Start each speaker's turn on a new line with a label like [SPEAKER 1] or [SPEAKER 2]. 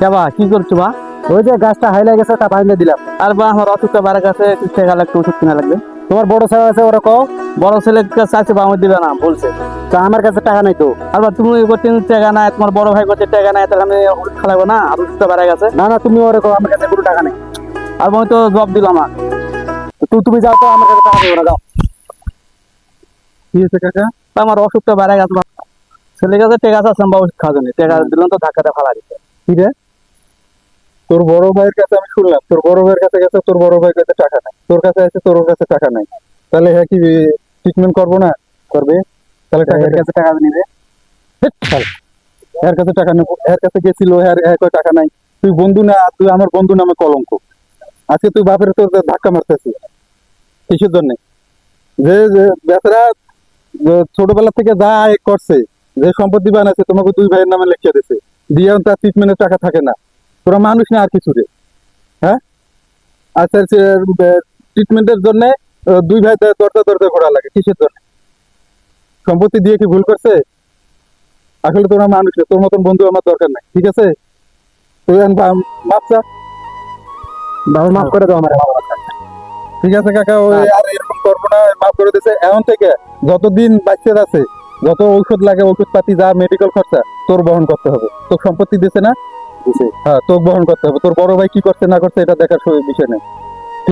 [SPEAKER 1] কেবা কি করছো বা?
[SPEAKER 2] ওই যে গাছটা হাইলা গেছে তা ভাঙে দিলাম।
[SPEAKER 1] আর বা আমার অসুখটা বাড়া কাছে একটু টাকা লাগবে, ওষুধ কিনা লাগবে।
[SPEAKER 2] তোমার বড় ছেলে আছে ওরা কও।
[SPEAKER 1] বড় ছেলের কাছে আছে বা আমার দিবে না বলছে।
[SPEAKER 2] তা আমার কাছে টাকা নাই তো।
[SPEAKER 1] আর বা তুমি করছেন টাকা নাই, তোমার বড় ভাই করছে টাকা নাই, তাহলে আমি ওষুধ খালাবো না? আর ওষুধটা বাড়া গেছে।
[SPEAKER 2] না না তুমি ওরা কও আমার কাছে কোনো টাকা নাই।
[SPEAKER 1] আর আমি তো জব দিলাম না।
[SPEAKER 2] তুমি যাও তো, আমার কাছে টাকা দেবো না, যাও। কি হয়েছে কাকা?
[SPEAKER 1] তা আমার অসুখটা বাড়া গেছে। ছেলের কাছে টাকা আছে বা ওষুধ খাওয়া জানি, টাকা দিলাম তো ধাক্কাটা ফালা দিচ্ছে।
[SPEAKER 2] কি রে, তোর বড় ভাইয়ের কাছে আমি শুনলাম তোর বড় ভাইয়ের কাছে গেছে, তোর বড় ভাইয়ের কাছে টাকা নাই, তোর কাছে আছে তোর কাছে টাকা নাই, তাহলে হ্যাঁ কি ট্রিটমেন্ট করবো না? করবে? তাহলে এর কাছে টাকা নিবে। এর কাছে টাকা নেবো, এর কাছে গেছিল, এর কয় টাকা নাই। তুই বন্ধু না, তুই আমার বন্ধু নামে কলঙ্ক। আজকে তুই বাপের তোর ধাক্কা মারতেছিস কিসের জন্য? যে যে বেচারা ছোটবেলা থেকে যা আয় করছে, যে সম্পত্তি বানাইছে, তোমাকে দুই ভাইয়ের নামে লিখিয়ে দিছে, দিয়ে তার ট্রিটমেন্টের টাকা থাকে না। তোরা মানুষ না আর কিছু রে? হ্যাঁ, আচ্ছা ট্রিটমেন্টের জন্য দুই ভাই দরজা দরজা ঘোরা লাগে কিসের জন্য? সম্পত্তি দিয়ে কি ভুল করছে? আসলে তোরা মানুষ না, তোর মতন বন্ধু আমার দরকার নাই, ঠিক আছে? তুই মাপ চা, বাবা মাফ করে দাও আমার। ঠিক আছে কাকা, ওই আর এরকম করবো না, মাফ করে দিছে। এখন থেকে যতদিন বাচ্চা আছে, যত ঔষধ লাগে, ওষুধ পাতি যা মেডিকেল খরচা তোর বহন করতে হবে। তোর সম্পত্তি দিছে না? দিছে, হ্যাঁ তোর বহন করতে হবে। তোর বড় ভাই কি করছে না করছে এটা দেখার বিষয় নেই।